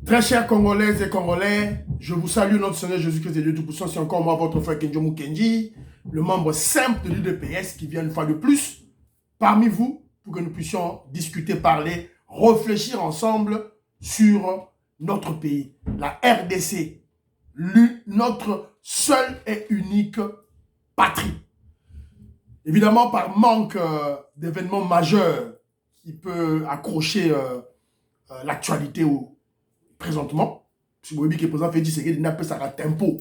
Très chers Congolaises et Congolais, je vous salue notre Seigneur Jésus-Christ et Dieu Tout-Puissant. C'est encore moi, votre frère Kenjomu Kenji, le membre simple de l'UDPS qui vient une fois de plus parmi vous pour que nous puissions discuter, parler, réfléchir ensemble sur notre pays, la RDC, notre seule et unique patrie. Évidemment, par manque d'événements majeurs qui peut accrocher l'actualité présentement, si vous voyez que le président Félix Tshisekedi n'a pas ça tempo.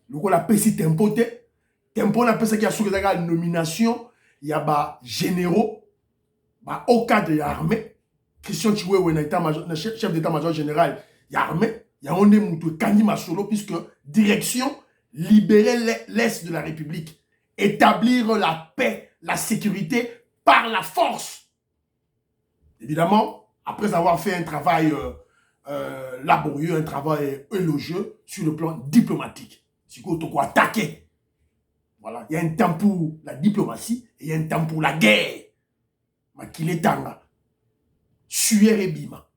Le coup, on appelle ça tempo. Tempo, on appelle ça qu'il y a sur la nomination, il y a des généraux, au cadre de l'armée. Christian Chiwe, chef d'état-major général, il y a l'armée. Il y a un des Kandi Masolo, puisque direction, libérer l'Est de la République, établir la paix, la sécurité par la force. Évidemment, après avoir fait un travail laborieux, un travail élogieux sur le plan diplomatique. C'est quoi, tu dois attaquer. Voilà, il y a un temps pour la diplomatie et il y a un temps pour la guerre. Makile Tanga, Suer et Bima,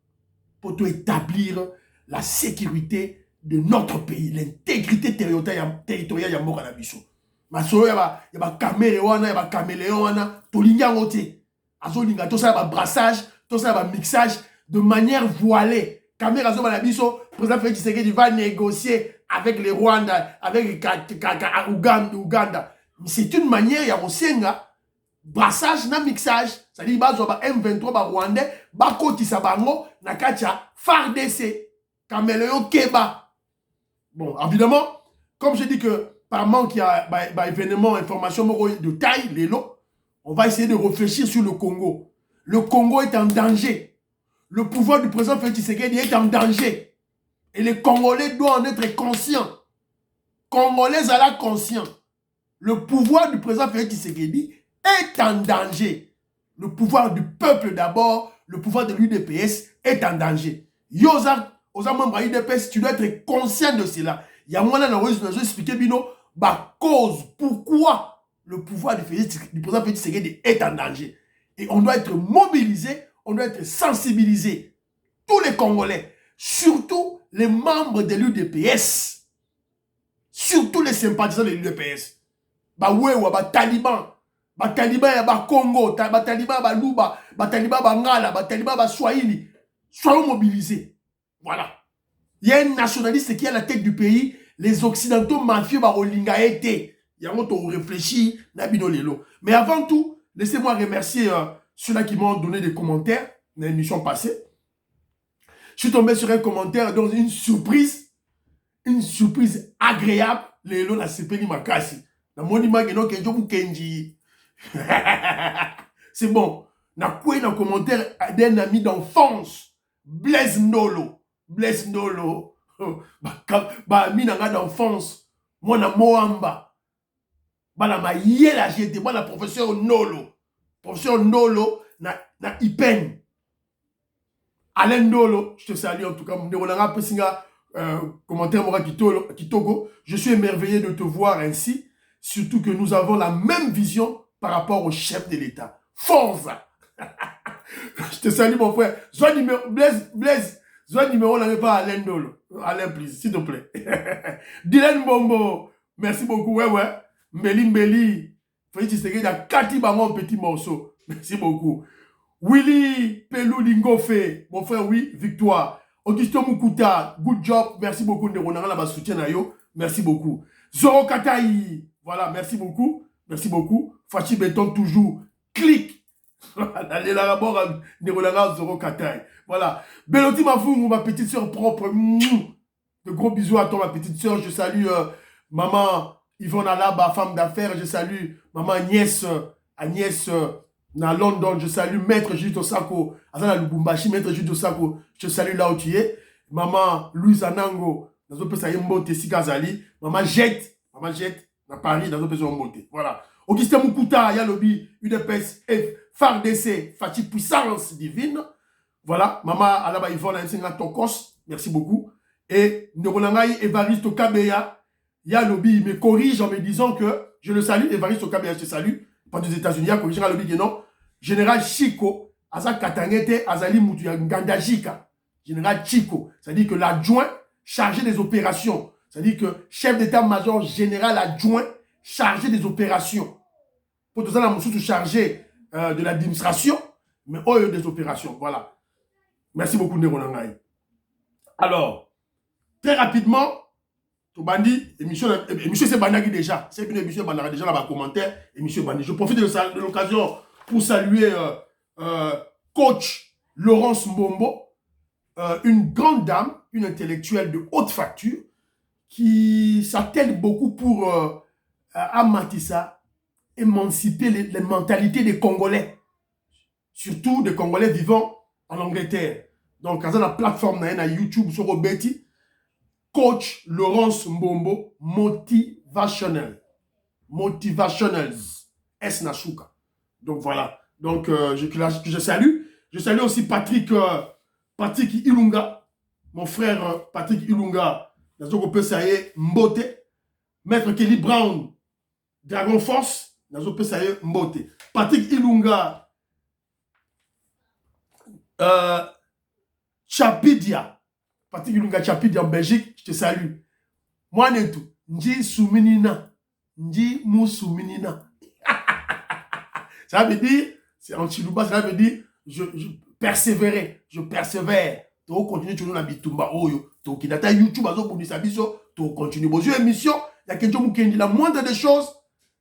pour établir la sécurité de notre pays, l'intégrité territoriale de Mokanabiso. Masolo, il y a des caméléons, il y a des caméléons, Tolinga Ote, Azolinga, tout ça, il y a des brassages, tout ça, il y a des mixages de manière voilée. Caméra Mokanabiso, le président Félix Tshisekedi va négocier avec les Rwanda, avec Ouganda. C'est une manière, il y a aussi un brassage, un mixage. C'est-à-dire, il y a M23 Rwandais, Bakoti Sabango, Nakacha, FARDC, Caméléon Keba. Bon, évidemment, comme je dis que par manque, il y a événements, informations de taille, les lots, on va essayer de réfléchir sur le Congo. Le Congo est en danger. Le pouvoir du président Félix Tshisekedi est en danger. Et les Congolais doivent en être conscients. Congolais à la conscience. Le pouvoir du président Félix Tshisekedi est en danger. Le pouvoir du peuple d'abord, le pouvoir de l'UDPS est en danger. Yosa, aux membres de l'UDPS, tu dois être conscient de cela. Il y a moins de expliquer bino, cause, pourquoi le pouvoir du président Félix Tshisekedi est en danger. Et on doit être mobilisé, on doit être sensibilisé. Tous les Congolais, surtout les membres de l'UDPS, surtout les sympathisants de l'UDPS, Taliban, Taliban, Congo, Taliban, Luba, Taliban, Ngala, Taliban, Swahili, soyons mobilisés. Voilà. Il y a un nationaliste qui est à la tête du pays, les Occidentaux mafieux, Olinga été. Il y a un autre réfléchi, Nabino Lelo. Mais avant tout, laissez-moi remercier ceux-là qui m'ont donné des commentaires dans l'émission passée. Je suis tombé sur un commentaire, donc une surprise agréable. Les lots, la CPI Makasi. Dans mon image, Kenji. C'est bon. Na quoi un commentaire d'un ami d'enfance, Blaise Nolo. Blaise Nolo. Ami d'enfance. Moi, na Moamba. La maïela, j'ai été, moi, la professeur Nolo. Professeur Nolo, na Ipen. Alain Nolo, je te salue en tout cas. Commentaire Mora Kitogo. Je suis émerveillé de te voir ainsi. Surtout que nous avons la même vision par rapport au chef de l'État. Force. Je te salue mon frère. Soit numéro, Blaise. Soit numéro, n'avez pas Alain Nolo. Alain, please, s'il te plaît. Dylan Bombo. Merci beaucoup. Ouais. Mbeli. Félix Tshisekedi a Kati Bango un petit morceau. Merci beaucoup. Willy Pelou Lingofe, mon frère, oui, victoire. Augusto Mukuta, good job. Merci beaucoup. Merci beaucoup. Zoro Katai, voilà, merci beaucoup. Merci beaucoup. Fachi Béton, toujours. Clic. Allez là d'abord, Zoro Katai. Voilà. Beloti Mafou, ma petite soeur propre. De gros bisous à toi, ma petite soeur. Je salue maman Yvonne Alaba, femme d'affaires. Je salue maman Agnès. Dans London, je salue Maître Judith Osako, Azana Lubumbashi, Maître Judith Osako, je te salue là où tu es. Maman Louise Anango, dans un peu ça y est Mbote, Sikazali. Maman Jette, dans Paris, dans un peu ça Mbote. Voilà. Augustin Mukuta, Yalobi, UDPS, FARDC, Fati Puissance Divine. Voilà. Maman Alaba Yvonne, Aïsena Tokos, merci beaucoup. Et Neurolangaï, Évariste Okabeya, Yalobi, me corrige en me disant que je le salue, Évariste Okabeya, je te salue. Pendant les États-Unis, il y a un non. Général Chico, Aza Katangete, Azali Moutou, Ngandajika. général Chico. C'est-à-dire que l'adjoint chargé des opérations. C'est-à-dire que chef d'état-major général adjoint chargé des opérations. Pour tout ça, nous sommes chargé de l'administration, mais des opérations. Voilà. Merci beaucoup, Neronangaï. Alors, très rapidement, Tobandi, émission c'est Bandagi déjà. C'est une émission Bandagi déjà dans les commentaires. Émission Bandagi. Je profite de l'occasion pour saluer coach Laurence Mbombo, une grande dame, une intellectuelle de haute facture, qui s'attelle beaucoup pour à Matissa émanciper les mentalités des Congolais, surtout des Congolais vivant en Angleterre. Donc, quand on a la plateforme na YouTube sur Obeti, coach Laurence Mbombo, motivationnel. Motivationnels. S. Nashuka. Donc, voilà. Donc, je salue. Je salue aussi Patrick Ilunga, mon frère Patrick Ilunga, Nazo Pesaye Mbote, Maître Kelly Brown, Dragon Force, Nazo Pesaye Mbote. Patrick Ilunga, Chapidia, Patrick Ilunga Chapidia en Belgique, je te salue. Moi, Netou, Nji Souminina, Nji Moussouminina. Ça veut dire, c'est en Chilouba, ça veut dire, je persévérer, je persévère. Tu continues toujours dans Bitumba Oyo. Tu qui YouTube, tu continues. Bonjour émission, il y a quelqu'un qui dit la moindre des choses,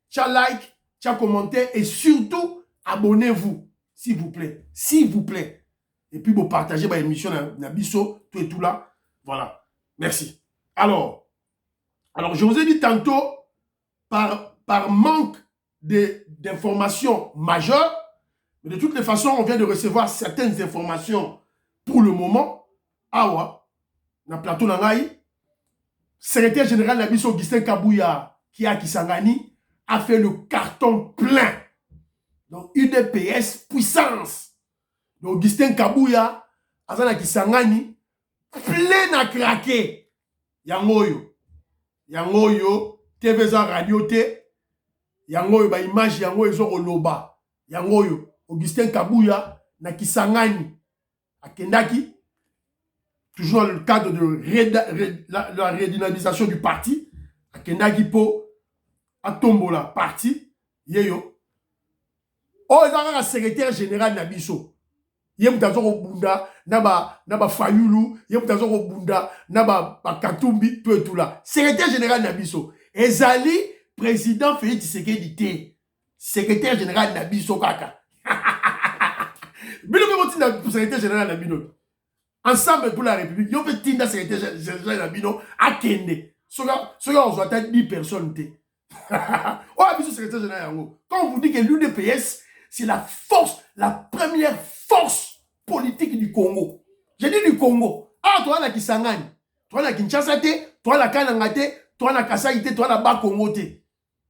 tu as like, tu as commenté et surtout, abonnez-vous, s'il vous plaît. S'il vous plaît. Et puis, vous partagez l'émission dans Bisso, tout et tout là. Voilà. Merci. Alors, je vous ai dit tantôt, par manque d'informations majeures, mais de toutes les façons, on vient de recevoir certaines informations pour le moment. Awa, dans le plateau Nangaï, secrétaire général Nabiso Augustin Kabouya, qui a Kisangani, a fait le carton plein. Donc, UDPS puissance. Donc, Augustin Kabouya, Azana Kisangani, plein à craquer. Yangoyo, TV radio T, Yangoyo, ba image, Yangoyo, Zoro Loba, Yangoyo. Augustin Kabouya na Kisangani akendaki toujours dans le cadre de la redynamisation du parti akendaki po atombola parti yeyo ezaka secrétaire général na biso ye mutazo ko bunda na ba fayulu ye mutazo ko bunda na ba katumbi tout là secrétaire général na biso ezali président Félix Tshisekedi te secrétaire général na biso kaka. Bino be motina secrétaire général na bino. Ensemble pour la République, yo peut tinda secrétaire général na bino akende. Soga on doit 10 personnes te. Oh, biso secrétaire général yango. Quand on vous dit que l'UDPS c'est la force, la première force politique du Congo. J'ai dit du Congo. Ah, toi na Kisangani, toi na Kinshasa te, toi na Kananga te, toi na Kasai te, toi na Bas-Congo te.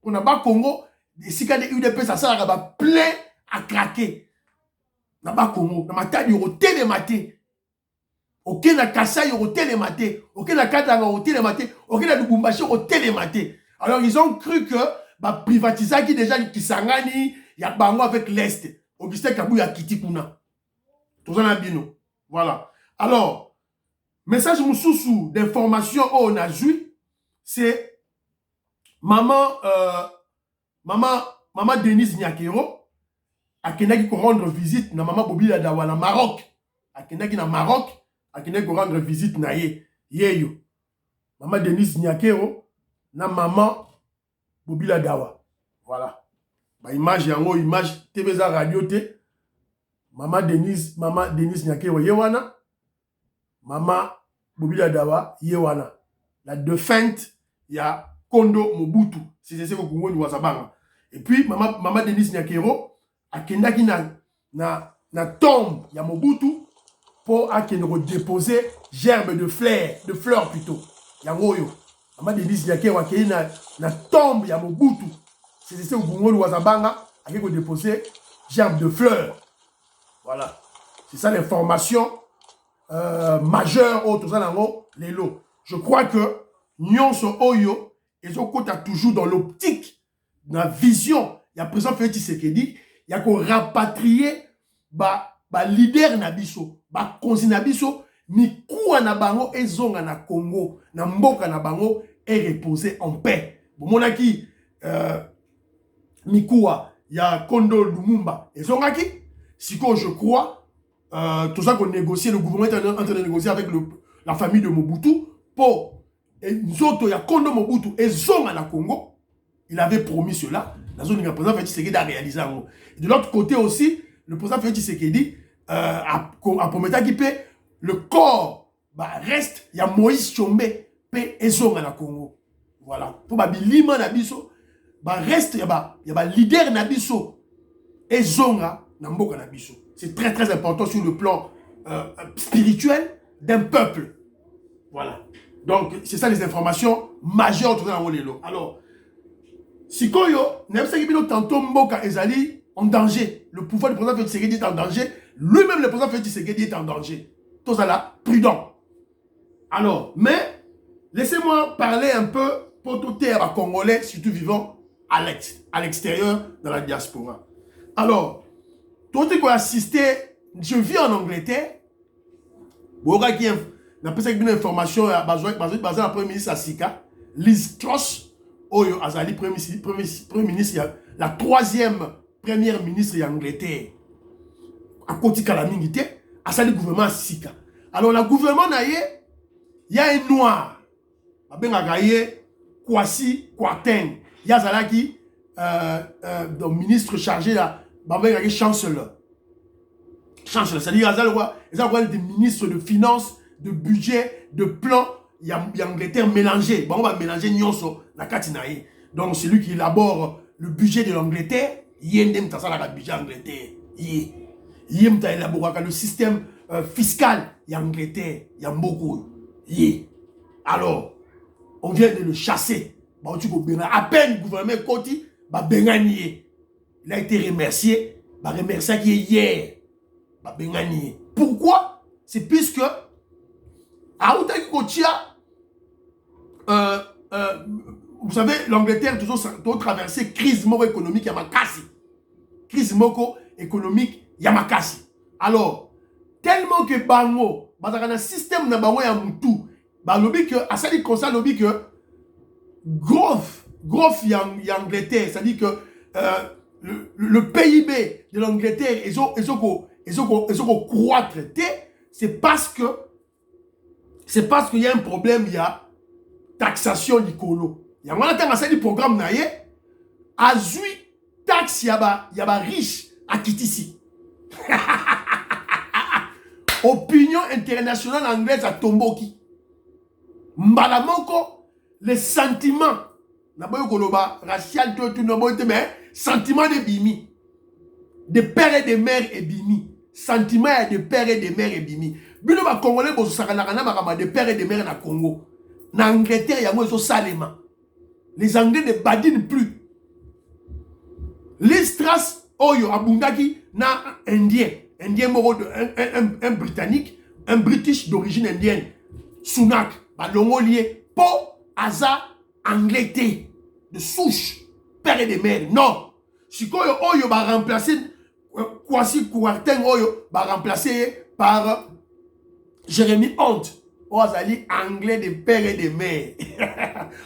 On a Bas-Congo, des sika de UDPS ça ça va plein à craquer. Na Bas-Congo, na matadi au télématé. Ok na Kasai au télématé, ok na Katanga au télématé, ok na Lubumbashi au télématé. Alors ils ont cru que bah privatiser qui déjà Kisangani, il y a bango avec l'Est. Augustin Kabouya kiti kuna. Tout ça na bino. Voilà. Alors, message moussousou d'information on a joué, c'est maman Denise Nyakero akendaki ko rendre visite na maman Bobila Dawa na Maroc. Akendaki na Maroc, akendaki ko rendre visite na yeyo. Maman Denise Nyakero na maman Bobila Dawa. Voilà. Ba image yango image TV za radio te. Maman Denise Nyakero yewana. Maman Bobila Dawa yewana. La défunte ya Kondo Mobutu. C'est ce que Congo ni wazabanga. Et puis maman Denise Nyakero akendaki na tombe ya Mobutu pour akendoko déposer gerbe de fleurs plutôt. Yango yo. Maman Denise Nyakero akendaki na tombe ya Mobutu. C'est ce que Congo ni wazabanga akendoko déposer gerbe de fleurs. Voilà. C'est ça l'information majeure au tout ça nango lelo. Je crois que nyonso oyo ezokota toujours dans l'optique, dans la vision. Il y a président Félix Tshisekedi, il y a qu'on rapatrier ba leader nabiso, ba konzi nabiso, mikuwa na bango ezonga na Congo, na mboka na bango est reposé en paix. Monaki mikuwa ya Kondo Lumumba ezongaki, siko je crois tout ça qu'on négocie, le gouvernement est en train de négocier avec la famille de Mobutu pour Nzoto ya Kondo Mobutu ezonga na Congo. Il avait promis cela. La zone du président Félix Tshisekedi a réalisé. De l'autre côté aussi, le président Félix Tshisekedi a promis qu'il peut le corps reste, il y a Moïse Tshombe peut ezonga na Congo. Voilà. Pour Lima Nabiso, reste, il y a leader Nabiso ezonga na mboka Nabiso. C'est très très important sur le plan spirituel d'un peuple. Voilà. Donc, c'est ça les informations majeures dans Wolelo. Alors, Sikoyo, tantôt Mboka Ezali en danger. Le pouvoir du président Félix Tshisekedi est en danger. Lui-même, le président Félix Tshisekedi est en danger. Tout ça là, prudent. Alors, mais, laissez-moi parler un peu pour tout terre congolais, surtout vivant à l'extérieur, dans la diaspora. Alors, tout ce qu'on a assisté, je vis en Angleterre. Boga qui n'a pas une information basée sur le Premier ministre Asika, Liz Truss, Oyo Azali, Premier ministre, la troisième première ministre d'Angleterre, à côté de la Mingité, Azali gouvernement Asika. Alors, le gouvernement, il y a un noir, Kwasi Kwarteng, il y a Zalaki, le ministre chargé là, chancellor. Chancellor, c'est-à-dire il y a des ministres de finances, de budget, de plan, il y a Angleterre mélangé. Bon, on va mélanger Nyonso, la Katinaï. Donc, c'est lui qui élabore le budget de l'Angleterre. Il y a un budget d'Angleterre. Il y a le système fiscal. Il y a Angleterre. Il y a beaucoup. Alors, on vient de le chasser. À peine le gouvernement Koti, il a été remercié. Remercié qui est hier. Pourquoi? C'est puisque vous savez, l'Angleterre toujours traversé crise économique Yamakasi. Crise économique Yamakasi. Alors, tellement que Bango, dans un système de Bango Yamutu, lobby que, à ça dit comme ça, lobby que, growth Angleterre, c'est-à-dire que le PIB de l'Angleterre, ils ont croître, c'est parce qu'il y a un problème, il y a taxation du colo. Il y a un programme, azui taxe, il y a riche à Kitisi. Opinion internationale anglaise à Tomboki. Mbalamoko, les sentiments, racial, mais sentiments de Bimi, de père et de mère et Bimi. Sentiment de père et de mère et Bimi. Bino ba Congolais bo sakana de père et de mère na Congo. Na Angleterre ya mo so salema. Les Anglais ne badinent plus. Les strass oyo abungaki na indien moko un britannique, un british d'origine indienne. Sunak ba longolier po aza Angleterre de souche père et de mère. Non. Sikoyo oyo ba remplacer Kwasi Kwarteng oyo va remplacé par Jérémy Hunt. Azali anglais de père et de mère.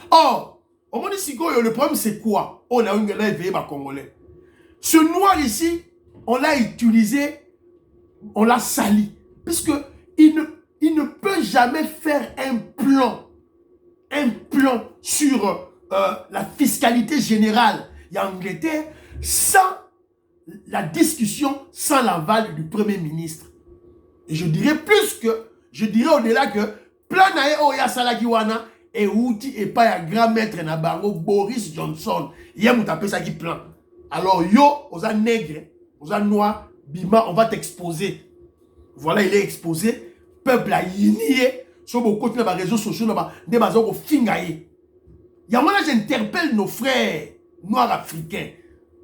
Or, au monde ici, le problème c'est quoi? On a une éveillé par Congolais. Ce noir ici, on l'a utilisé, on l'a sali. Puisque il ne peut jamais faire un plan sur la fiscalité générale de l'Angleterre sans la discussion, sans l'aval du Premier ministre. Et je dirais au-delà que plan nae oya salakiwana et outi et pas ya grand maître na bango Boris Johnson. Y'a moutapé ça qui plan. Alors yo, aux nègres, aux noirs, bima, on va t'exposer. Voilà, il est exposé. Peuple a yinié. Sur beaucoup de réseaux sociaux, des bazars au fingaye. Y'a moi là, j'interpelle nos frères noirs africains.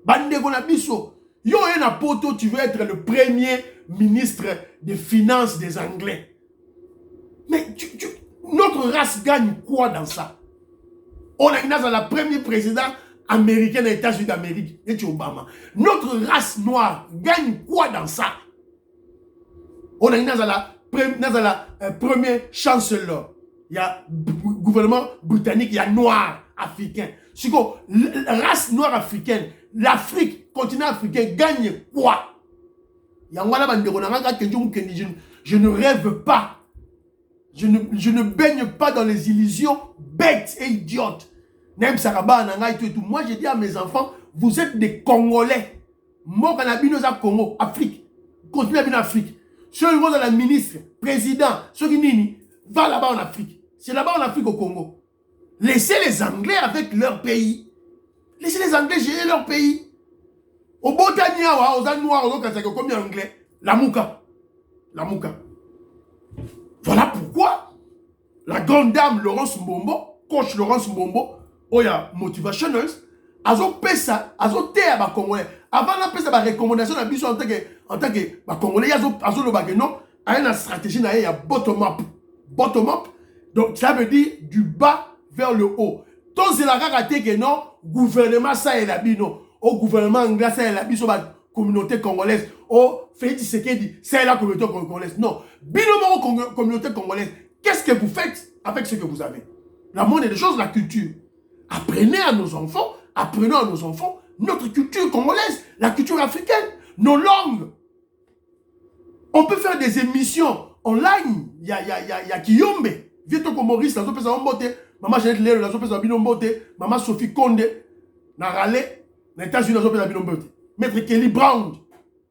Bande gonabiso. Yo na poto, tu veux être le premier ministre des finances des Anglais. Mais notre race gagne quoi dans ça? On a la première président américain des États-Unis d'Amérique, et Obama. Notre race noire gagne quoi dans ça? On a la premier chancellor. Il y a gouvernement britannique, il y a noir africain. Si la race noire africaine, l'Afrique, continent africain gagne quoi? Je ne rêve pas. Je ne baigne pas dans les illusions bêtes et idiotes. Moi, j'ai dit à mes enfants, vous êtes des Congolais. Moi, Congo, Afrique. Continue à Afrique. Ceux qui vont dans la ministre, président, ceux qui va là-bas en Afrique. C'est là-bas en Afrique au Congo. Laissez les Anglais avec leur pays. Laissez les Anglais gérer leur pays. Au Botania, aux Noirs, aux comme anglais. La Mouka. La Mouka. Voilà pourquoi la grande dame Laurence Mbombo, coach Laurence Mbombo, oya motivationals, azo pesa, azo te à Congolais. Avant la pesa ba recommandation na biso en tant que Congolais, azo le bageno, a une stratégie na ya bottom up. Bottom up. Donc ça veut dire du bas vers le haut. Tant c'est la raté que non, gouvernement ça et la bino, au gouvernement anglais ça et la biso ba communauté congolaise, au Félix Tshisekedi, c'est la communauté congolaise. Non, bino communauté congolaise. Qu'est-ce que vous faites avec ce que vous avez? La moindre des choses, la culture. Apprenez à nos enfants, apprenons à nos enfants notre culture congolaise, la culture africaine, nos langues. On peut faire des émissions online. Il y a Kiyombe, Vieto Maurice, la Zopesa Mbote, Maman Jeanette Léo, la Zopesa Binombote, Maman Sophie Konde, na Raleigh, les États-Unis, la Zopesa Binombote. Maître Kelly Brown,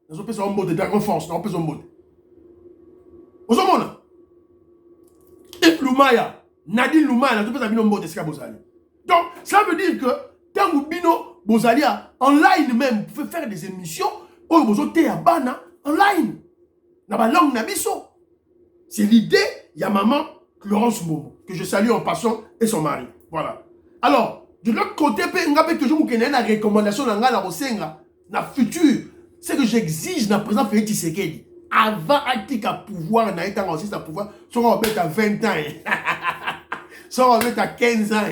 la Zopesa Mbote, Dragon Force, la Zopesa Mbote. Vous savez, Yves Lumaya, Nadine Lumaya, la Zopesa Binombote, c'est Bozali. Donc, ça veut dire que, tant que Bino Bozali, online même, vous pouvez faire des émissions, où vous avez à Bana, online. Dans la langue Nabiso. C'est l'idée, il y a maman Laurence Momo, que je salue en passant, et son mari. Voilà. Alors, de l'autre côté, que je vous connais la recommandation dans la futur, c'est que j'exige dans le président Félix Tshisekedi. Avant Atika pouvoir, na état aussi sa pouvoir, soit on va à 20 ans. Soit on va à 15 ans.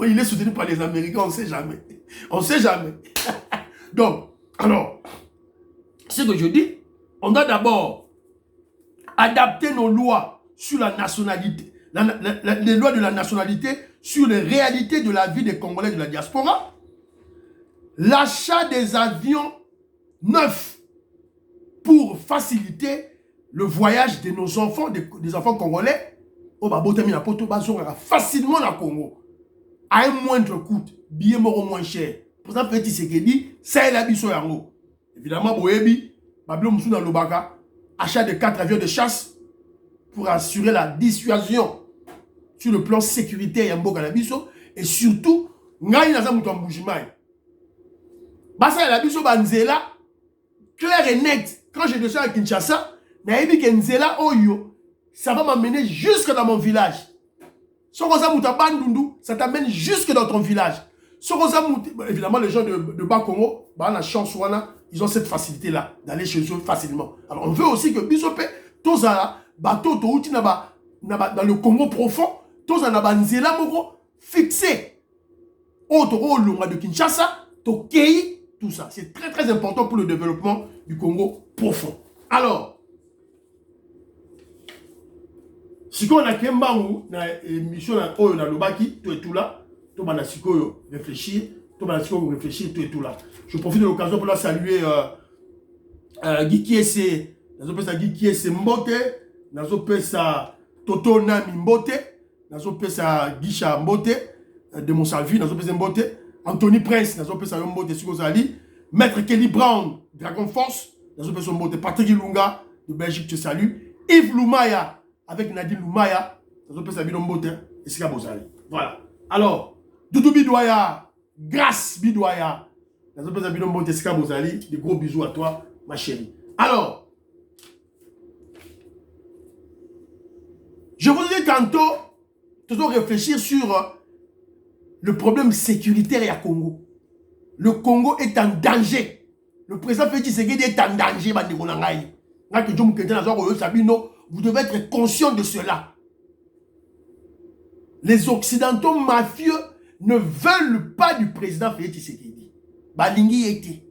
Il est soutenu par les Américains, on ne sait jamais. On ne sait jamais. Donc, alors, ce que je dis, on doit d'abord adapter nos lois sur la nationalité, les lois de la nationalité sur les réalités de la vie des Congolais de la diaspora, l'achat des avions neufs pour faciliter le voyage de nos enfants, des enfants congolais, facilement dans le Congo, à un moindre coût, billet mort moins cher. Pour ça, Félix Tshisekedi, c'est la biso yango. Évidemment, Boebi, Babylon Moussou dans l'Obaka, achat de 4 avions de chasse pour assurer la dissuasion sur le plan sécuritaire Yambo Galabiso et surtout, Ngaï Nazam Moutoumboujimai. Bassa Yalabiso Banzela, clair et net, quand je descends à Kinshasa, Naïbi Kenzela Oyo, ça va m'amener jusque dans mon village. Ça t'amène jusque dans ton village. Évidemment, les gens de Bas-Congo, la chance, ils ont cette facilité-là d'aller chez eux facilement. Alors, on veut aussi que Bisope, Tozala, bateau, dans le Congo profond, Tozala, Banzela, Moko, fixé. Otoro, Lunga de Kinshasa, Tokei, tout ça. C'est très, très important pour le développement du Congo profond. Alors, si on a Kembangu, dans l'émission de Lobaki, tout est tout là. Tout le monde a réfléchir, tout le monde a réfléchir, tout est tout là. Je profite de l'occasion pour la saluer Guy Kiese, Guy Kiese Mbote, Nazopesa Toto Nami Mbote, Nazopesa Gisha Mbote, de Monsalvi, Nazopesa Mbote, Anthony Prince, Nazopesa Mbote, Sukozali, Maître Kelly Brown, Dragon Force, Nazopesa Mbote, Patrick Ilunga, de Belgique, te salue, Yves Lumaya, avec Nadine Lumaya, Nazopesa Mbote, et Sika Bozali. Voilà. Alors, Doudou Bidouaya, grâce Bidouaya, des gros bisous à toi, ma chérie. Alors, je vous dis tantôt, toujours réfléchir sur le problème sécuritaire à Congo. Le Congo est en danger. Le président Félix Tshisekedi est en danger. Vous devez être conscient de cela. Les Occidentaux mafieux ne veulent pas du président Félix Tshisekedi. Balingi était.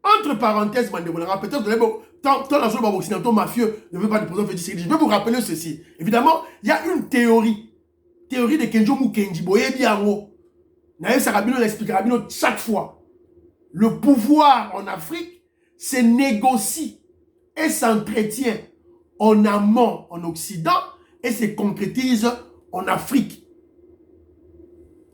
Entre parenthèses, peut-être tant la zone occidentaux mafieux ne veut pas de président Félix Tshisekedi. Je vais vous rappeler ceci. Évidemment, il y a une théorie de Kenjo Mukendi, Boye Biango. Naïf Sarabino l'explique chaque fois. Le pouvoir en Afrique se négocie et s'entretient en amont en Occident et se concrétise en Afrique.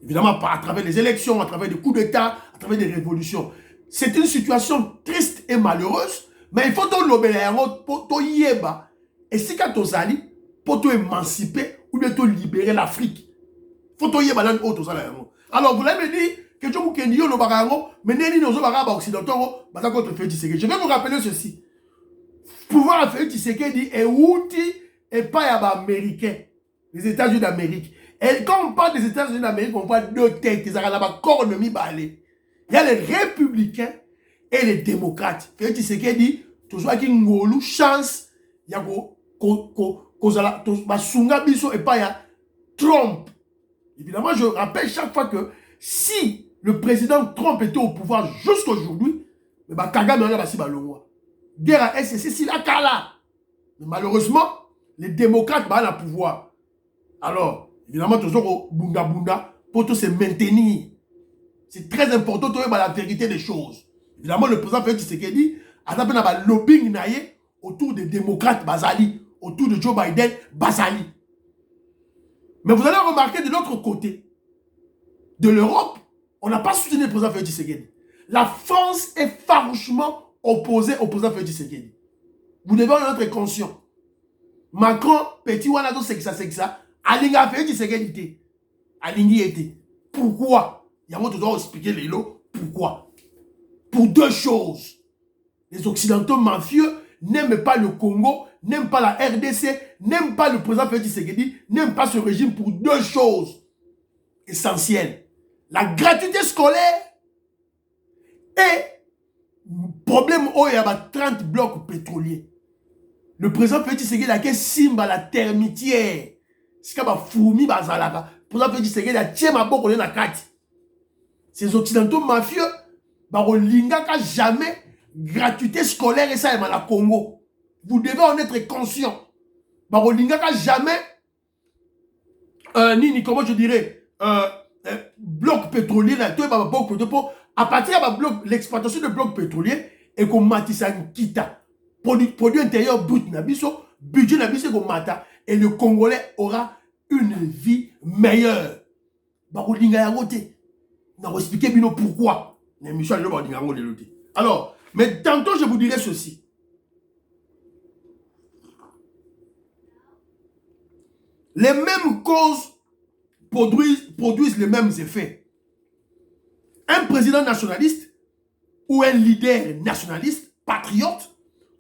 Évidemment, pas à travers les élections, à travers des coups d'État, à travers des révolutions. C'est une situation triste et malheureuse, mais il faut que l'obéir pour te yeba. Et si quand tu allez, pour te émanciper ou bien te libérer l'Afrique. Il faut que tu yeba dans l'autre. Alors, vous l'avez dit, que tu as dit, mais n'est-ce pas occidentaux, je vais vous rappeler ceci. Pouvoir faire Tshisekedi est outil et pas américain. Les États-Unis d'Amérique. Et quand on parle des États-Unis d'Amérique, on parle de deux têtes. Il y a les républicains et les démocrates. Félix Tshisekedi, tout ça qui ngolu chance, il y a biso et pas ya Trump. Évidemment, je rappelle chaque fois que si le président Trump était au pouvoir jusqu'à aujourd'hui, Kagame on a basi balongwa. Guerre à SCC, c'est la kala. Mais malheureusement, les démocrates ont le pouvoir. Alors, évidemment, toujours bunda pour tout se maintenir. C'est très important de la vérité des choses. Évidemment, le président Félix Tshisekedi a fait un lobbying autour des démocrates Bazali, autour de Joe Biden Bazali. Mais vous allez remarquer de l'autre côté, de l'Europe, on n'a pas soutenu le président Félix Tshisekedi. La France est farouchement opposée au président Félix Tshisekedi. Vous devez en être conscient. Macron, petit Wanado, c'est que ça. Alinga Félix Tshisekedi. Alingi était. Pourquoi? Il y a d'autres expliquer les lots. Pourquoi? Pour deux choses. Les Occidentaux mafieux n'aiment pas le Congo, n'aiment pas la RDC, n'aiment pas le président Félix Tshisekedi, n'aiment pas ce régime pour deux choses essentielles. La gratuité scolaire et problème où il y a 30 blocs pétroliers. Le président Félix Tshisekedi a fait Simba la termitière. C'est comme fourmi bazalaka. Le président Félix Tshisekedi a tié ma boque na kati. Ces occidentaux mafieux, n'a jamais gratuité scolaire et ça est mal Congo. Vous devez en être conscient. N'a jamais comment je dirais bloc pétrolier là, à partir de l'exploitation de blocs pétroliers et qu'on matisse kita produit intérieur brut nabiso, budget nabiso qu'on mata et le Congolais aura une vie meilleure. N'a va expliquer bien pourquoi. Alors, mais tantôt je vous dirai ceci. Les mêmes causes produisent les mêmes effets. Un président nationaliste ou un leader nationaliste, patriote,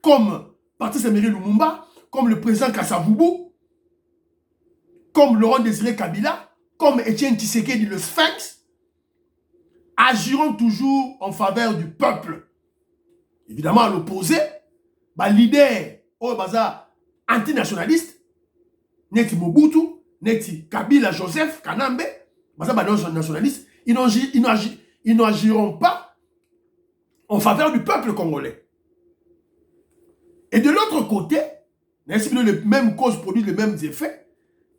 comme Patrice Emery Lumumba, comme le président Kasavubu, comme Laurent Désiré Kabila, comme Étienne Tshisekedi le Sphinx, agiront toujours en faveur du peuple. Évidemment, à l'opposé, leader antinationaliste, Neti Mobutu, Neti Kabila Joseph Kanambe, nationalistes, ils n'agiront pas en faveur du peuple congolais. Et de l'autre côté, les mêmes causes produisent les mêmes effets.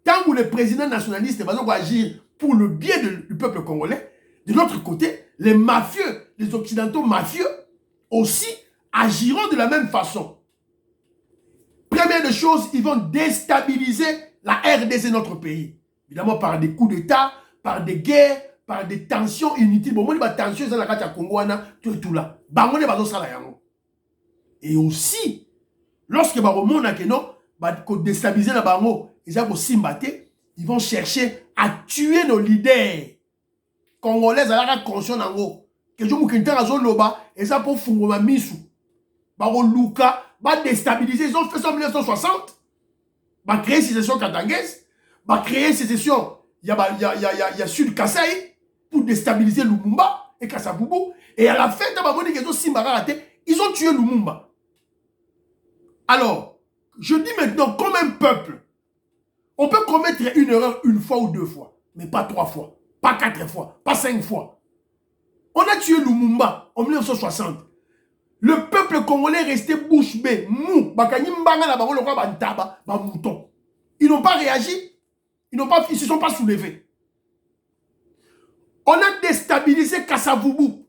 Tant que les présidents nationalistes vont agir pour le bien du peuple congolais, de l'autre côté, les mafieux, les occidentaux mafieux aussi agiront de la même façon. Première des choses, ils vont déstabiliser la RDC, notre pays. Évidemment, par des coups d'État, par des guerres, par des tensions inutiles. Bon, moi, les tensions, c'est la carte à Congo, tout là. Et aussi, lorsque ils déstabiliser la bango, ils vont chercher à tuer nos leaders. Congolais, ils ont conscience d'ango. Que je me quitte à Zoloba, et ça pour Fungoma Misu. Luka, déstabiliser. Ils ont fait ça en 1960. Créer sécession katangaise. Créer sécession. Il y a Sud Kasaï pour déstabiliser Lumumba et Kasavubu. Et à la fin, ils ont tué Lumumba. Alors, je dis maintenant, comme un peuple, on peut commettre une erreur une fois ou deux fois, mais pas 3 fois, pas 4 fois, pas 5 fois. On a tué Lumumba en 1960. Le peuple congolais est resté bouche bée, mou. Ils n'ont pas réagi. Ils ne se sont pas soulevés. On a déstabilisé Kasavubu.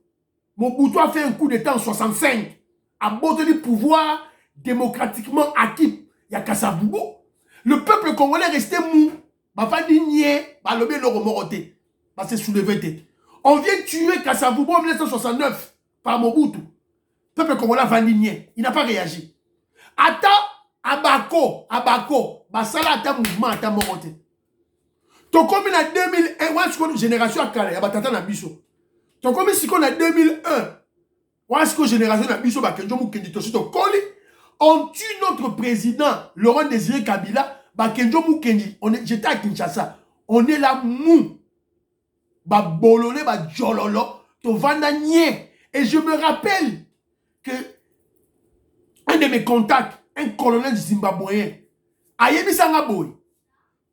Mobutu a fait un coup d'État en 65. A beau du pouvoir démocratiquement acquis. Il y a Kasavubu. Le peuple congolais est resté mou. On vient tuer Kasavubu en 1969 par Mobutu. Le peuple congolais va ligner. Il n'a pas réagi. Ata Abako, Basala ata mouvement ata morote. To comme en 2001, ouais, ce qu'on génération à Kale, Abatata na biso. To comme si qu'on a 2001, ouais, ce qu'on génération na biso, Bakenjo Mukendi Toshito Koli, on tue notre président Laurent Désiré Kabila, Bakenjo Mukendi. J'étais à Kinshasa. On est là mou. Ba bololé, ba jololo, to vanda nye. Et je me rappelle que un de mes contacts, un colonel zimbabwéen, Ayebi Sangaboy,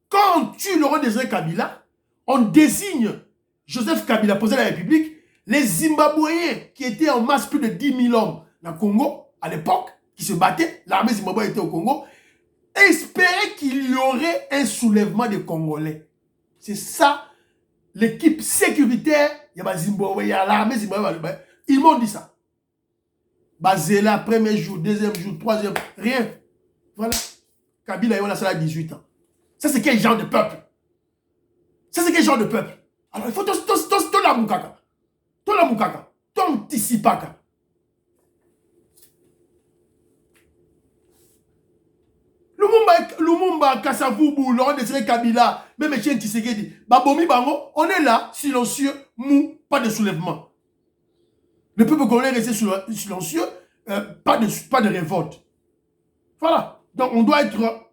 quand on tue Laurent Désiré Kabila, on désigne Joseph Kabila, président de la République, les Zimbabwéens qui étaient en masse, plus de 10 000 hommes dans le Congo, à l'époque, qui se battaient, l'armée zimbabwéenne était au Congo, espéraient qu'il y aurait un soulèvement des Congolais. C'est ça, l'équipe sécuritaire, il y a Zimbabwe, il y a l'armée zimbabwéenne, ils m'ont dit ça. Basé là, premier jour, deuxième jour, troisième, rien. Voilà. Kabila, il a ça à 18 ans. Ça, c'est quel genre de peuple? Ça, c'est quel genre de peuple? Alors, il faut tout la moukaka. Tout la moukaka. Tout tisipaka. Lumumba, Kasavubu, Laurent Désiré Kabila, même Etienne Tshisekedi, Babomi Bango, on est là, silencieux, mou, pas de soulèvement. Le peuple congolais est resté silencieux, pas de révolte. Voilà. Donc, on doit être...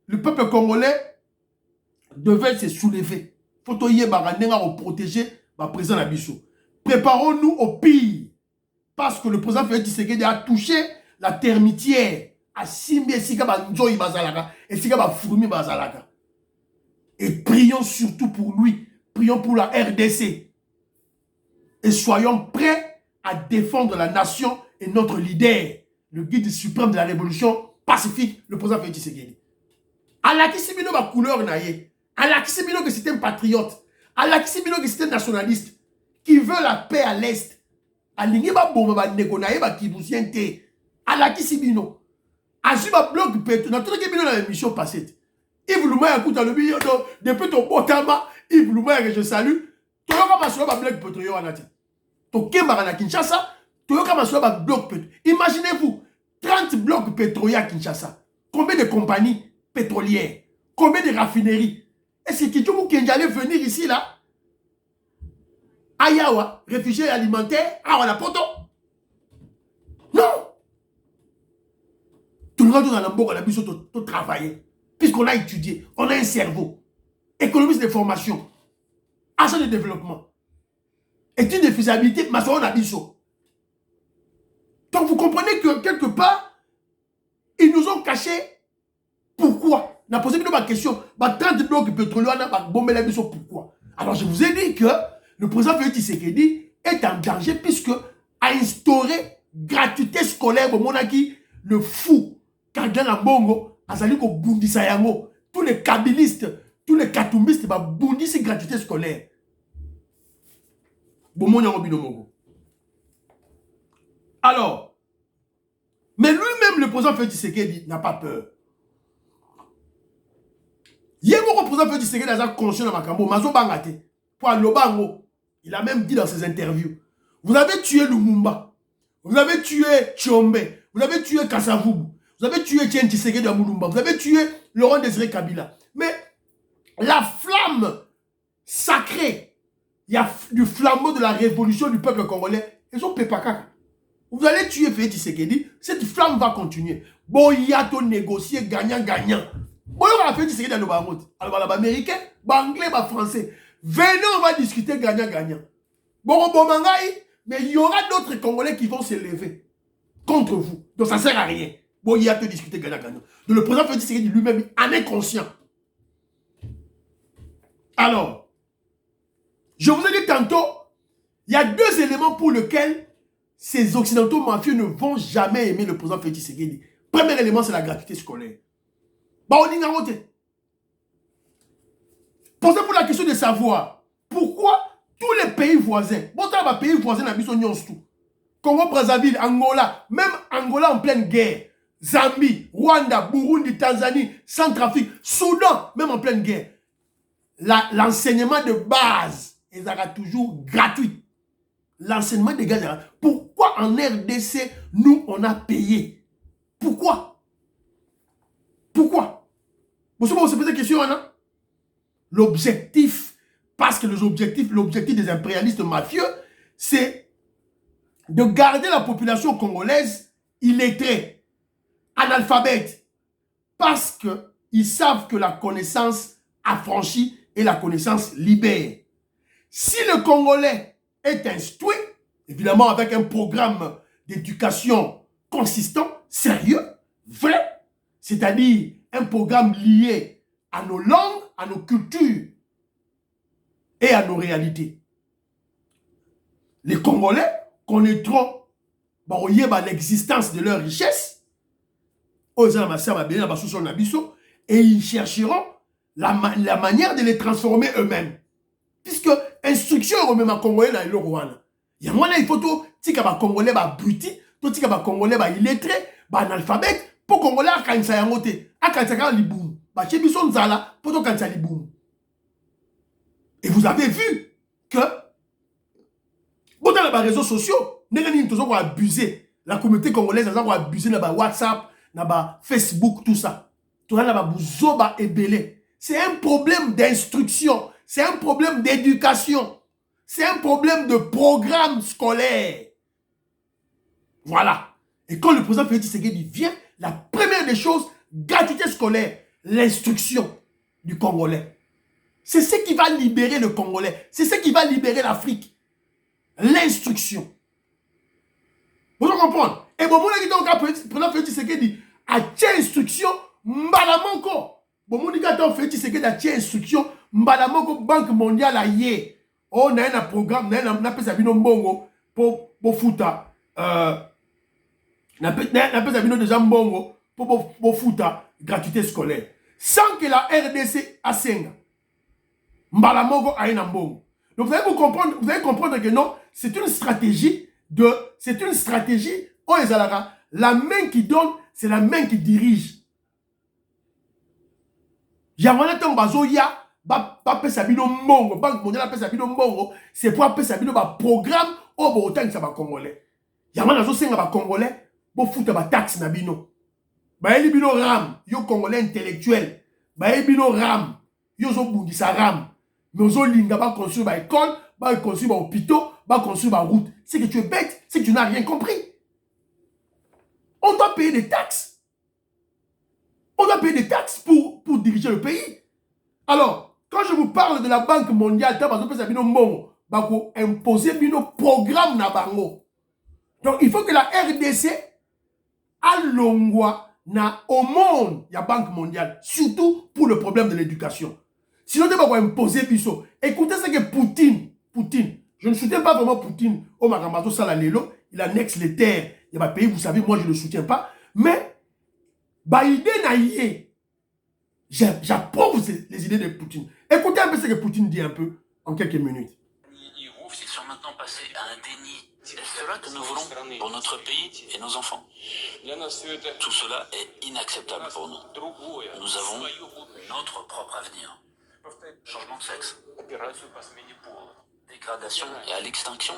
Le peuple congolais devait se soulever. Il faut y protéger le président Nabiso. Préparons-nous au pire. Parce que le président Félix Tshisekedi a touché la termitière. A Simbi et Sika Banjoy Bazalaka. Et Sika Bafourmi Bazalaka. Et prions surtout pour lui. Prions pour la RDC. Et soyons prêts à défendre la nation et notre leader, le guide suprême de la révolution pacifique, le président Félix Tshisekedi. Alaki Sibino ma couleur naïe. Alaki Sibino que c'est un patriote. Alaki Sibino que c'est un nationaliste qui veut la paix à l'Est. Alingi ba bomba ba neko naïe ba kibusiente. Alaki Sibino. Azuba bloc pétro. Dans tout le monde dans l'émission passée. Yves Loumaya écoute le bio depuis ton botama. Yves Loumaya que je salue. Toyoka masolo ba bloc pétro yo anati. Tokemba na Kinshasa. Toyoka masolo ba bloc pétro. Imaginez-vous 30 blocs pétroliers à Kinshasa. Combien de compagnies pétrolières? Combien de raffineries? Est-ce que Kijumou Kenji allait venir ici là? Ayawa, réfugiés alimentaires, ah on a poto. Non. Tout le monde dans la bourre, on a besoin de travailler. Puisqu'on a étudié, on a un cerveau. Économiste de formation, agent de développement, étude de faisabilité, mais on a besoin. Donc vous comprenez que quelque part, ils nous ont caché. Pourquoi? On a posé une question. 30 blocs pétroliers, on a bombé la mission. Pourquoi? Alors je vous ai dit que le président Félix Tshisekedi est en danger puisque a instauré gratuité scolaire au Monaki, le fou, Kardana Bongo, Azaliko Bundisa Yango, tous les kabilistes, tous les katumbistes, Bundisi gratuité scolaire. Alors, mais lui-même, le président Félix Tshisekedi n'a pas peur. Il a même dit dans ses interviews, vous avez tué Lumumba, vous avez tué Tshombe, vous avez tué Kasavubu, vous avez tué Etienne Tshisekedi à Mulumba, vous avez tué Laurent Désiré Kabila. Mais la flamme sacrée, il y a du flambeau de la révolution du peuple congolais, ils sont pépakaka. Vous allez tuer Félix Tshisekedi, cette flamme va continuer. Boyato négocier gagnant-gagnant. Bon, on va faire du secret dans le Baroud. Alors, les Américains, les Anglais, les Français. Venez, on va discuter gagnant-gagnant. Bon, mais il y aura d'autres Congolais qui vont se lever contre vous. Donc, ça ne sert à rien. Bon, il y a que discuter gagnant-gagnant. Donc, le président Félix Tshisekedi lui-même en est conscient. Alors, je vous ai dit tantôt, il y a deux éléments pour lesquels ces Occidentaux mafieux ne vont jamais aimer le président Félix Tshisekedi. Premier élément, c'est la gratuité scolaire. Posez pour la question de savoir pourquoi tous les pays voisins, pays voisins tout. Congo, Brazzaville, Angola, même Angola en pleine guerre, Zambie, Rwanda, Burundi, Tanzanie, Centrafrique, Soudan, même en pleine guerre. L'enseignement de base est toujours gratuit. L'enseignement de base. Pourquoi en RDC, nous, on a payé? Pourquoi? Pourquoi? Vous savez, on se pose la question, non? L'objectif, parce que l'objectif des impérialistes mafieux, c'est de garder la population congolaise illettrée, analphabète, parce qu'ils savent que la connaissance affranchit et la connaissance libère. Si le Congolais est instruit, évidemment avec un programme d'éducation consistant, sérieux, vrai, c'est-à-dire un programme lié à nos langues, à nos cultures et à nos réalités. Les Congolais connaîtront l'existence de leur richesse et ils chercheront la manière de les transformer eux-mêmes. Puisque instruction eux-mêmes à Congolais dans le Rwanda. Il y a il faut tout tika Congolais bruti, tout tika Congolais illettré, analphabète, pour Congolais à kanisa yangote, à kanisa liboum, chebison nzala, pour tout kanisa liboum. Et vous avez vu que dans les réseaux sociaux, nous avons abusé. La communauté congolaise a abusé de WhatsApp, de Facebook, tout ça. C'est un problème d'instruction. C'est un problème d'éducation. C'est un problème de programme scolaire. Voilà. Et quand le président Félix Tshisekedi vient, la première des choses, gratuité scolaire, l'instruction du Congolais. C'est ce qui va libérer le Congolais. C'est ce qui va libérer l'Afrique. L'instruction. Vous comprenez? Et bon, moi, je président Félix Tshisekedi a tient instruction, mbalamanko. Bon, moi, je Félix Tshisekedi a tient instruction, mbalamanko, Banque mondiale a yé. On a un programme, on a appelé ça mbongo pour fouta. On a appelé ça déjà mbongo pour fouta gratuité scolaire. Sans que la RDC assène. Mbalamanko a un mbongo. Donc vous allez comprendre que non, c'est une stratégie oh Ezalara, la main qui donne, c'est la main qui dirige. Yamana ton bazoya, ba pesabino mbongo, Banque mondiale pesabino mbongo, c'est pour pesabino ba programme au botan ça ba congolais. Yamana zo senga ba congolais, bo futa ba taxe na bino. Ba elibino ram, yo congolais intellectuel. Ba elibino ram, yo zo bundisa ram. Nous avons construit une école, construit un hôpital, construit une route. C'est que tu es bête, c'est que tu n'as rien compris. On doit payer des taxes. On doit payer des taxes pour diriger le pays. Alors, quand je vous parle de la Banque mondiale, tu as imposer un programme na bango. Donc, il faut que la RDC a l'ongwa au monde, il y a Banque mondiale, surtout pour le problème de l'éducation. Sinon, tu vas imposer Bisso. Écoutez ce que Poutine, je ne soutiens pas vraiment Poutine au Maramato Salalelo, il annexe les terres, il y a des pays, vous savez, moi je ne le soutiens pas, mais, j'approuve les idées de Poutine. Écoutez un peu ce que Poutine dit un peu, en quelques minutes. Ils sont maintenant passés à un déni. Est-ce cela que nous voulons pour notre pays et nos enfants? Tout cela est inacceptable pour nous. Nous avons notre propre avenir. Changement de sexe, dégradation et à l'extinction.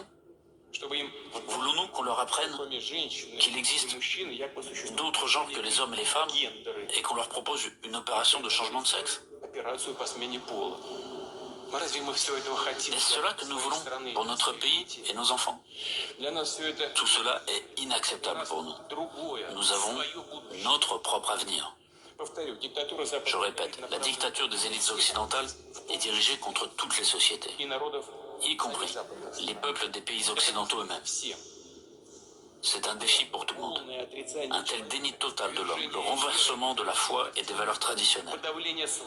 Voulons-nous qu'on leur apprenne qu'il existe d'autres genres que les hommes et les femmes et qu'on leur propose une opération de changement de sexe? Est-ce cela que nous voulons pour notre pays et nos enfants? Tout cela est inacceptable pour nous. Nous avons notre propre avenir. Je répète, la dictature des élites occidentales est dirigée contre toutes les sociétés, y compris les peuples des pays occidentaux eux-mêmes. C'est un défi pour tout le monde. Un tel déni total de l'homme, le renversement de la foi et des valeurs traditionnelles,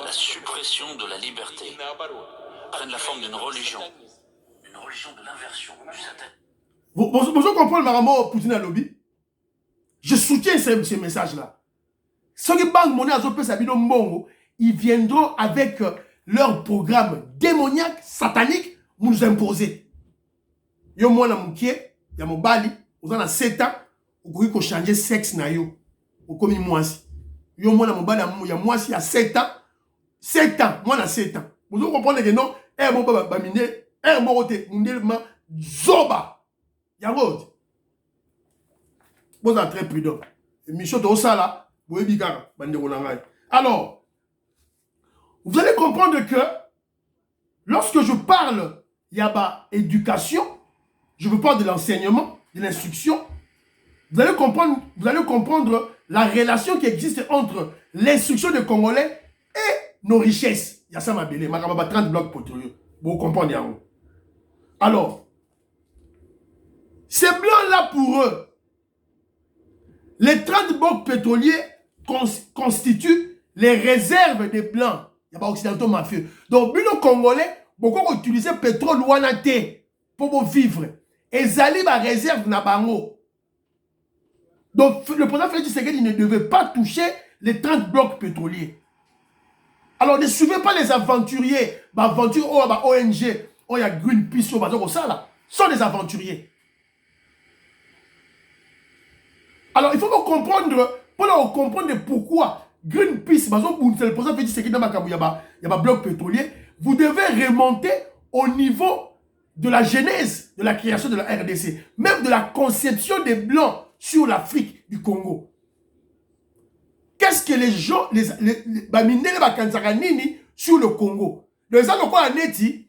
la suppression de la liberté, prennent la forme d'une religion de l'inversion, du satanisme. Vous comprenez Maramo Poutine à lobby? Je soutiens ces messages-là. Ceux qui banquent monnaie à Zopé Sabino Mbongo, ils viendront avec leur programme démoniaque, satanique, nous imposer. Yo moi na mouké, ya mobali, vous en a 7 ans, vous pouvez changer sexe na yo. Vous comme moi si. Yo moi na mobali, ya moi si, il y a 7 ans. 7 ans, moi na 7 ans. Vous comprenez que non, mon baba mine, mon roté, mon zoba. Yango. Vous êtes très prudent. Mission de Osala, vous avez dit alors, vous allez comprendre que lorsque je parle, il y a éducation, je veux parler de l'enseignement, de l'instruction, vous allez comprendre la relation qui existe entre l'instruction des Congolais et nos richesses. Il y a ça, ma belle, ma 30 blocs pétroliers. Vous comprenez, Yango. Alors, ces blancs-là, pour eux, les 30 blocs pétroliers constituent les réserves des blancs. Il y a pas occidentaux mafieux. Donc, les Congolais, beaucoup utilisent le pétrole pour vivre. Et Zali va réserve na bango. Donc, le président Félix Tshisekedi ne devait pas toucher les 30 blocs pétroliers. Alors, ne suivez pas les aventuriers. Aventuriers, ONG, il y a Greenpeace, ça sont des aventuriers. Alors, il faut comprendre, pour comprendre pourquoi Greenpeace, par exemple, le président Félix Tshisekedi il y a un bloc pétrolier, vous devez remonter au niveau de la genèse de la création de la RDC, même de la conception des Blancs sur l'Afrique du Congo. Qu'est-ce que les gens, les sur le Congo? Les gens qui ont neti,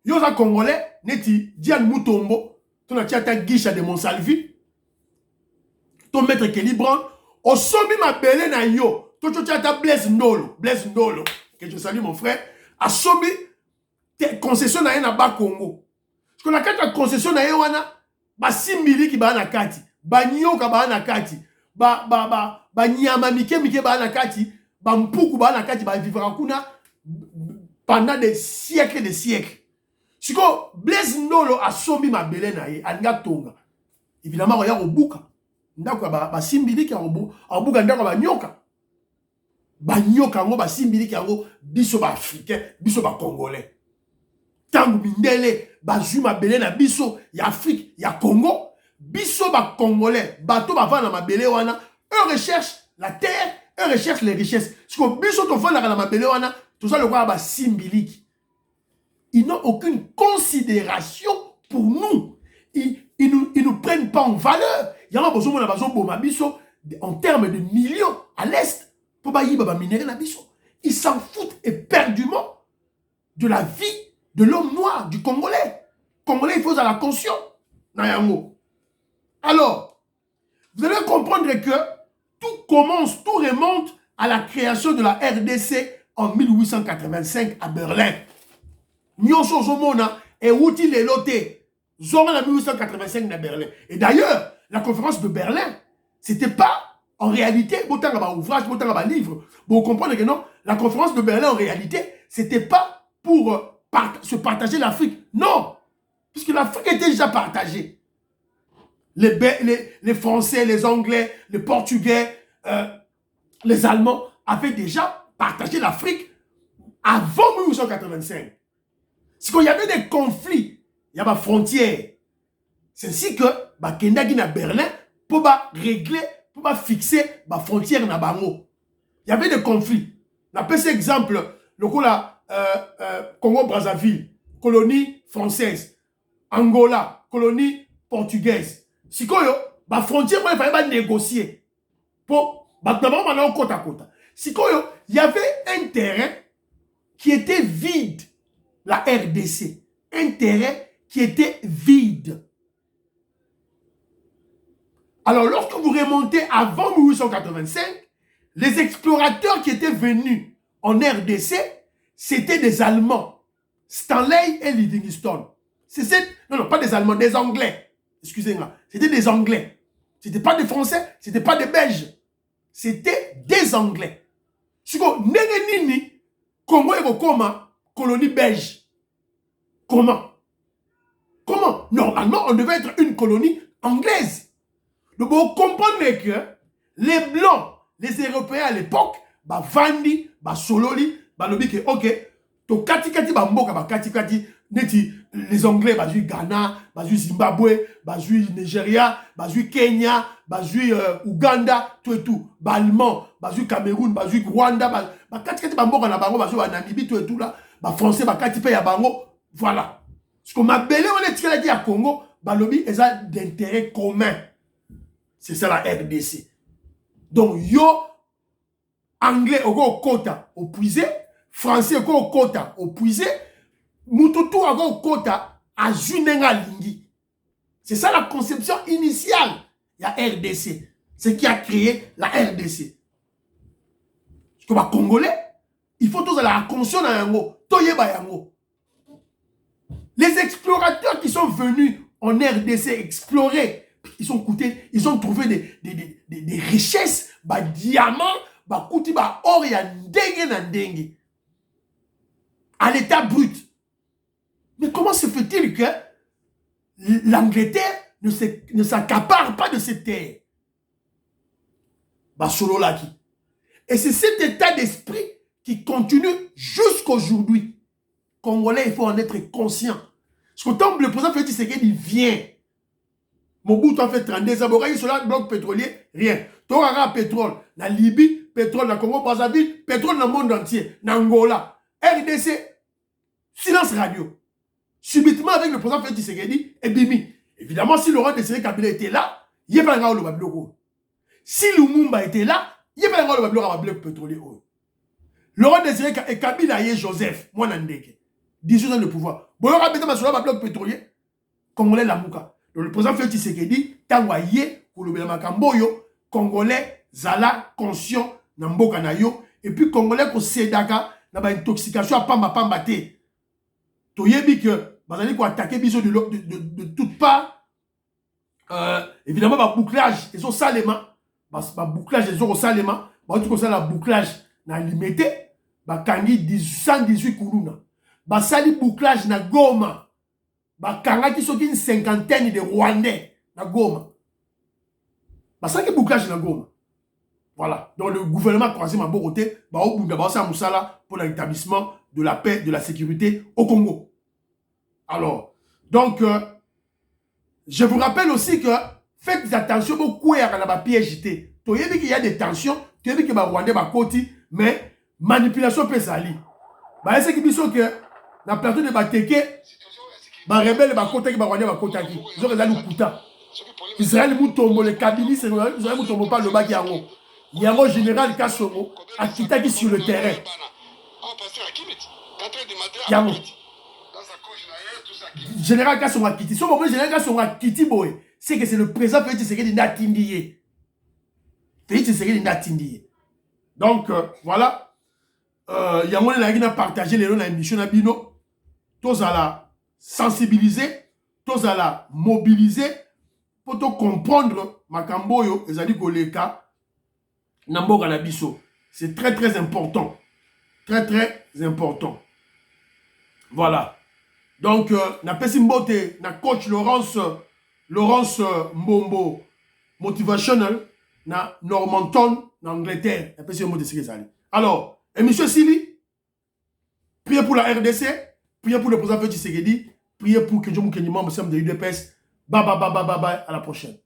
ils ont Congolais, neti, Diane Moutombo, ton a Guicha de Monsalvi, ton maître Kelly Brown, au sommet ma belle na yo, ton tchata Blaise Ndolo, que je salue mon frère, a sommet tes concessions na yena ba Congo. Parce que la carte concession na yewana, ba simbili ki ba na kati, ba nyoka ba na kati, ba nyama mike ba na kati, ba mpuku ba na kati, ba vivra kuna pendant des siècles et des siècles. Si ko Blaise Ndolo a sommet ma belle na ye, anga tonga. Évidemment, regarde au bouka. Ndako ba simbili ki a buka ndako ba nyoka. Ba nyoka ngo ba simbili ki ngo biso ba africain, biso ba congolais. Tangu mindele ba zuma belé na biso ya Afrique, ya Congo, biso ba congolais, bato ba vana mabele wana, eux recherchent la terre, eux recherchent les richesses. Parce que biso to vana na mabele wana, tout ça le roi ba simbili. Ils n'ont aucune considération pour nous. Ils nous prennent pas en valeur. Il y a besoin de en termes de millions à l'est pour minérer la biso. Ils s'en foutent éperdument de la vie de l'homme noir, du Congolais. Congolais, il faut à la conscience. Alors, vous allez comprendre que tout commence, tout remonte à la création de la RDC en 1885 à Berlin. Nyonso Zomona et Wouti Lelote. Zora en 1885 à Berlin. Et d'ailleurs, la conférence de Berlin, c'était pas en réalité, ouvrage, livre. Vous comprenez que non, la conférence de Berlin en réalité, c'était pas pour se partager l'Afrique. Non, puisque l'Afrique était déjà partagée. Les Français, les Anglais, les Portugais, les Allemands avaient déjà partagé l'Afrique avant 1885. C'est qu'il y avait des conflits. Il y a des frontières. C'est ainsi que Kendagi na Berlin pour régler, pour fixer les frontières na bango. Il y avait des conflits. On appelle cet exemple le Congo-Brazzaville, colonie française. Angola, colonie portugaise. Si quoi les frontières, il fallait négocier. Pour d'abord maintenant côte à côte. Si quoi il y avait un terrain qui était vide, la RDC, un terrain qui était vide. Alors, lorsque vous remontez avant 1885, les explorateurs qui étaient venus en RDC, c'était des Allemands. Stanley et Livingstone. Non, pas des Allemands, des Anglais. Excusez-moi. C'était des Anglais. C'était pas des Français, c'était pas des Belges. C'était des Anglais. Si vous nini, Congo et Koma, colonie belge. Comment? normalement, on devait être une colonie anglaise. Donc, vous comprenez que les Blancs, les Européens à l'époque, bah Vandi, bah Sololi, bah lobi que ok, to kati bah mboka bah kati neti les Anglais bah jouent Ghana, bah jouent Zimbabwe, bah jouent Nigeria, bah jouent Kenya, bah jouent Ouganda, tout et tout, bah Allemand, bah jouent Cameroun, bah jouent Rwanda, bah kati bah mboka na bango, bah jouent Namibie, tout et tout là, bah Français, bah kati ya bango, voilà. Ce qu'on m'a belé, on est tiré à Congo, bah lobi, ils ont d'intérêt commun. C'est ça la RDC. Donc, yo, anglais, au quota, au puisé, français, au quota, au puisé, mututu, au quota, à junenga lingi. C'est ça la conception initiale, la RDC. Ce qui a créé la RDC. Parce que les Congolais, il faut tous la conscience dans yango, toyeba yango. Les explorateurs qui sont venus en RDC explorer, ils ont trouvé des richesses, des diamants, des or ya ndenge na ndenge. À l'état brut. Mais comment se fait-il que l'Angleterre ne s'accapare pas de ces terres? Sololaki. Et c'est cet état d'esprit qui continue jusqu'aujourd'hui. Congolais, il faut en être conscient. Parce que tant que le président Félix Tshisekedi vient, Mobutu a fait 32 ans, il sur le bloc pétrolier, rien. Tu as pétrole, la Libye, pétrole, la Congo-Brazzaville, pétrole dans le monde entier, dans Angola. RDC, silence radio. Subitement, avec le président Félix Tshisekedi, et bimi. Évidemment, si Laurent Désiré Kabila était là, il n'y a pas un le bloc. Si Lumumba était là, il n'y a pas un bloc pétrolier. Laurent Désiré Kabila et Joseph, moi, Nandeke. 18 ans de pouvoir. Bon, on va mettre un bloc pétrolier. Congolais la mouka. Le président Félix Tshisekedi, Tangwaye, Kouloubela Makamboyo, Congolais, Zala, conscient, Namboka Nayo, et puis Congolais, ko Sedaka, n'a pas intoxication à Pamba Te. Toyebi que, Bazali, ko attaquer biso de toutes parts. Évidemment, ma bouclage, ils ont salement. Ma bouclage, ils ont salement. Bah, tout comme ça, la bouclage, n'a limité. Bah, Kangi, 118 Koulouna. Bah, sali bouclage, na Goma. Bakanga qui sont une cinquantaine de Rwandais na Goma. Ça qui bouclage na Goma. Voilà. Donc le gouvernement croisé ma boroté, pour l'établissement de la paix, de la sécurité au Congo. Alors, donc, je vous rappelle aussi que faites attention beaucoup à la PHT. Tu as vu qu'il y a des tensions, tu as vu que les Rwandais sont côté, mais manipulation peut s'allier. C'est ce qui dit que dans le plateau de Bateke, les rebelles ils ont regardé le Kouta. Israël Moutombo, le Kabili, Israël Moutombo pas le bas Yango. Yango général Kassomo a quitté sur le terrain. Yango. Général Kassomo a quitté. Ce moment, général Kassomo a quitté, c'est que c'est le président Félix Tshisekedi Natindiye. Félix Tshisekedi Natindiye. Donc, voilà. Yango a partagé les noms de l'émission Nabino. Tous à la sensibiliser, tous à la mobiliser pour te comprendre Makamboyo et Zali Koleka Namboka Nabiso. C'est très très important. Très très important. Voilà. Donc, na Pesimbote, na coach Laurence Mbombo, motivational, na Normanton, na Angleterre. Na Pesimbote, c'est ça. Alors, et monsieur Sili, priez pour la RDC, priez pour le président Félix Tshisekedi, priez pour que Djomou Kenima, membre de l'UDPS. Bye bye bye bye bye bye. À la prochaine.